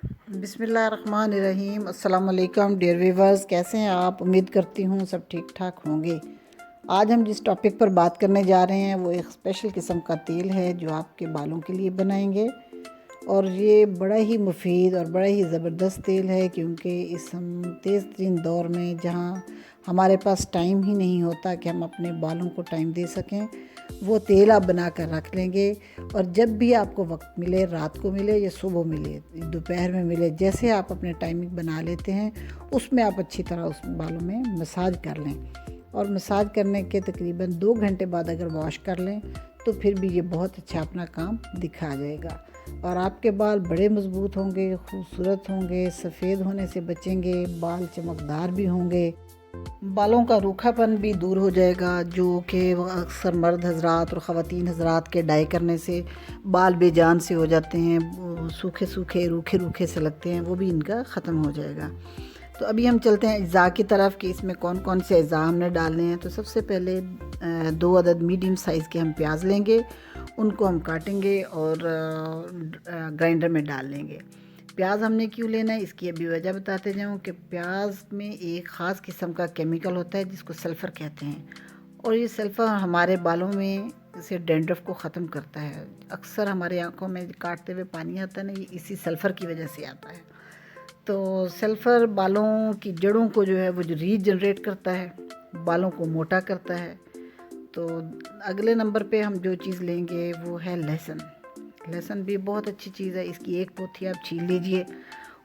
बिस्मिल्लाहिर्रहमानिर्रहीम। अस्सलाम वालेकुम डियर व्यूवर्स, कैसे हैं आप? उम्मीद करती हूँ सब ठीक ठाक होंगे। आज हम जिस टॉपिक पर बात करने जा रहे हैं वो एक स्पेशल किस्म का तेल है जो आपके बालों के लिए बनाएंगे। और ये बड़ा ही मुफीद और बड़ा ही ज़बरदस्त तेल है, क्योंकि इस हम तेज़ तरीन दौर में जहाँ हमारे पास टाइम ही नहीं होता कि हम अपने बालों को टाइम दे सकें, वो तेल आप बना कर रख लेंगे। और जब भी आपको वक्त मिले, रात को मिले या सुबह मिले, दोपहर में मिले, जैसे आप अपने टाइमिंग बना लेते हैं उसमें आप अच्छी तरह उस बालों में मसाज कर लें। और मसाज करने के तकरीबन 2 घंटे बाद अगर वॉश कर लें तो फिर भी ये बहुत अच्छा अपना काम दिखा जाएगा। और आपके बाल बड़े मज़बूत होंगे, खूबसूरत होंगे, सफ़ेद होने से बचेंगे, बाल चमकदार भी होंगे, बालों का रूखापन भी दूर हो जाएगा, जो कि अक्सर मर्द हजरात और ख़वातीन हजरात के डाई करने से बाल बेजान से हो जाते हैं, सूखे सूखे रूखे रूखे से लगते हैं, वो भी इनका ख़त्म हो जाएगा। तो अभी हम चलते हैं अज़ा की तरफ कि इसमें कौन कौन से अज़ा हमने डालने हैं। तो सबसे पहले 2 अदद मीडियम साइज़ के हम प्याज लेंगे, उनको हम काटेंगे और ग्राइंडर में डाल लेंगे। प्याज हमने क्यों लेना है इसकी अभी वजह बताते जाऊँ कि प्याज में एक ख़ास किस्म का केमिकल होता है जिसको सल्फ़र कहते हैं, और ये सल्फ़र हमारे बालों में से डैंड्रफ को ख़त्म करता है। अक्सर हमारे आँखों में काटते हुए पानी आता है ना, ये इसी सल्फ़र की वजह से आता है। तो सल्फ़र बालों की जड़ों को जो है वो जो रीजनरेट करता है, बालों को मोटा करता है। तो अगले नंबर पे हम जो चीज़ लेंगे वो है लहसुन। लहसुन भी बहुत अच्छी चीज़ है। इसकी एक पोथी आप छील लीजिए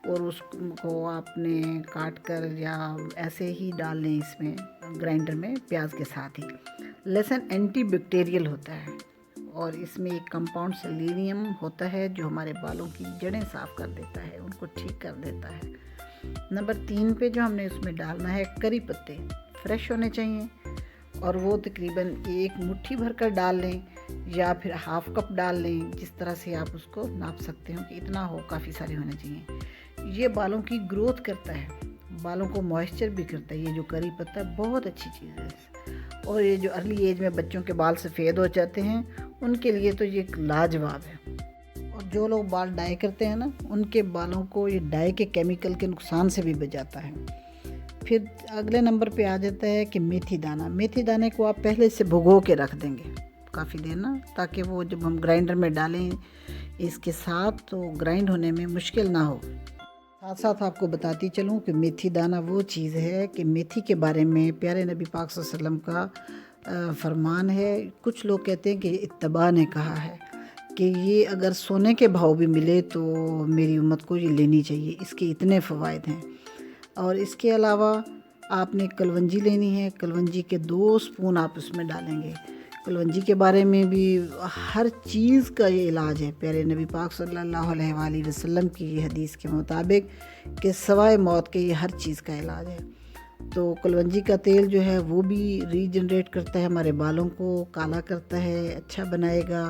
और उसको आपने काट कर या ऐसे ही डाल लें इसमें ग्राइंडर में प्याज के साथ ही। लहसुन एंटी बैक्टीरियल होता है और इसमें एक कंपाउंड सेलेनियम होता है जो हमारे बालों की जड़ें साफ़ कर देता है, उनको ठीक कर देता है। नंबर 3 पे जो हमने उसमें डालना है करी पत्ते, फ्रेश होने चाहिए, और वो तकरीबन एक मुट्ठी भर कर डाल लें या फिर हाफ़ कप डाल लें, जिस तरह से आप उसको नाप सकते हो कि इतना हो, काफ़ी सारे होने चाहिए। ये बालों की ग्रोथ करता है, बालों को मॉइस्चर भी करता है। ये जो करी पत्ता बहुत अच्छी चीज़ है। और ये जो अर्ली एज में बच्चों के बाल सफ़ेद हो जाते हैं उनके लिए तो ये लाजवाब है। और जो लोग बाल डाई करते हैं ना, उनके बालों को ये डाई के केमिकल के नुकसान से भी बचाता है। फिर अगले नंबर पे आ जाता है कि मेथी दाना। मेथी दाने को आप पहले से भिगो के रख देंगे काफ़ी देर ना, ताकि वो जब हम ग्राइंडर में डालें इसके साथ तो ग्राइंड होने में मुश्किल ना हो। साथ साथ आपको बताती चलूँ कि मेथी दाना वो चीज़ है कि मेथी के बारे में प्यारे नबी पाक सल्लल्लाहु अलैहि वसल्लम का फरमान है। कुछ लोग कहते हैं कि इत्तबा ने कहा है कि ये अगर सोने के भाव भी मिले तो मेरी उम्मत को ये लेनी चाहिए, इसके इतने फ़वाइद हैं। और इसके अलावा आपने कलवंजी लेनी है। कलवंजी के 2 स्पून आप उसमें डालेंगे। कलवंजी के बारे में भी हर चीज़ का ये इलाज है। प्यारे नबी पाक सल्लल्लाहु अलैहि वसल्लम की ये हदीस के मुताबिक कि सवाए मौत के ये हर चीज़ का इलाज है। तो कलवंजी का तेल जो है वो भी रीजनरेट करता है, हमारे बालों को काला करता है, अच्छा बनाएगा।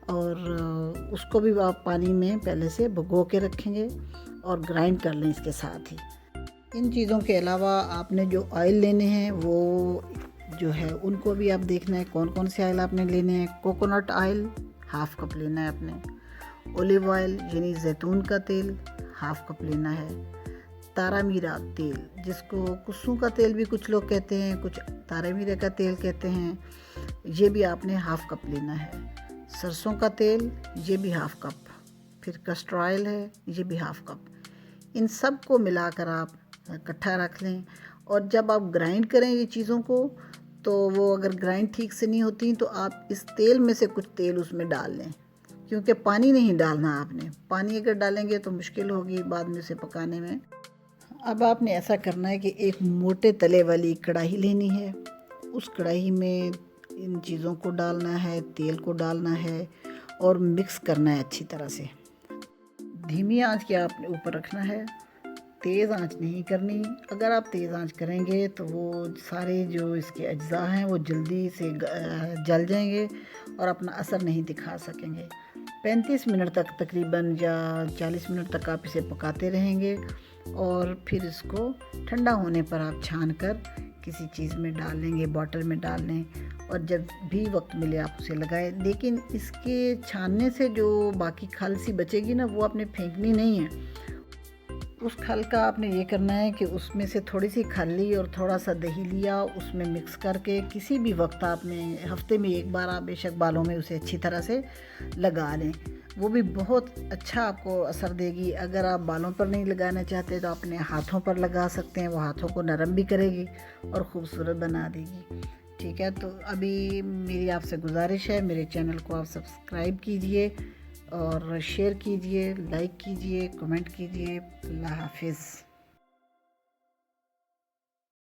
और उसको भी आप पानी में पहले से भिगो के रखेंगे और ग्राइंड कर लें इसके साथ ही। इन चीज़ों के अलावा आपने जो ऑयल लेने हैं वो जो है उनको भी आप देखना है कौन कौन से ऑयल आपने लेने हैं। कोकोनट ऑयल हाफ़ कप लेना है आपने। ओलिव ऑयल यानी जैतून का तेल हाफ़ कप लेना है। तारा मीरा तेल, जिसको कुसुम का तेल भी कुछ लोग कहते हैं, कुछ तारा मीरा का तेल कहते हैं, ये भी आपने हाफ़ कप लेना है। सरसों का तेल ये भी हाफ़ कप। फिर कस्टर ऑयल है ये भी हाफ़ कप। इन सब को मिलाकर आप इकट्ठा रख लें। और जब आप ग्राइंड करें ये चीज़ों को, तो वो अगर ग्राइंड ठीक से नहीं होती तो आप इस तेल में से कुछ तेल उसमें डाल लें, क्योंकि पानी नहीं डालना आपने। पानी अगर डालेंगे तो मुश्किल होगी बाद में उसे पकाने में। अब आपने ऐसा करना है कि एक मोटे तले वाली कढ़ाई लेनी है। उस कढ़ाई में इन चीज़ों को डालना है, तेल को डालना है और मिक्स करना है अच्छी तरह से। धीमी आंच के आपने ऊपर रखना है, तेज़ आंच नहीं करनी। अगर आप तेज़ आंच करेंगे तो वो सारे जो इसके अज्जा हैं वो जल्दी से जल जाएंगे और अपना असर नहीं दिखा सकेंगे। 35 मिनट तक तकरीबन या 40 मिनट तक आप इसे पकाते रहेंगे और फिर इसको ठंडा होने पर आप छान कर किसी चीज़ में डाल लेंगे, बॉटल में डाल लें, और जब भी वक्त मिले आप उसे लगाएं। लेकिन इसके छानने से जो बाकी खल सी बचेगी ना, वो आपने फेंकनी नहीं है, उस खल का आपने ये करना है कि उसमें से थोड़ी सी खल ली और थोड़ा सा दही लिया, उसमें मिक्स करके किसी भी वक्त आपने हफ्ते में एक बार आप बेशक बालों में उसे अच्छी तरह से लगा लें। वो भी बहुत अच्छा आपको असर देगी। अगर आप बालों पर नहीं लगाना चाहते तो अपने हाथों पर लगा सकते हैं, वो हाथों को नरम भी करेगी और ख़ूबसूरत बना देगी। ठीक है, तो अभी मेरी आपसे गुजारिश है, मेरे चैनल को आप सब्सक्राइब कीजिए और शेयर कीजिए, लाइक कीजिए, कमेंट कीजिए। अल्लाह हाफिज़।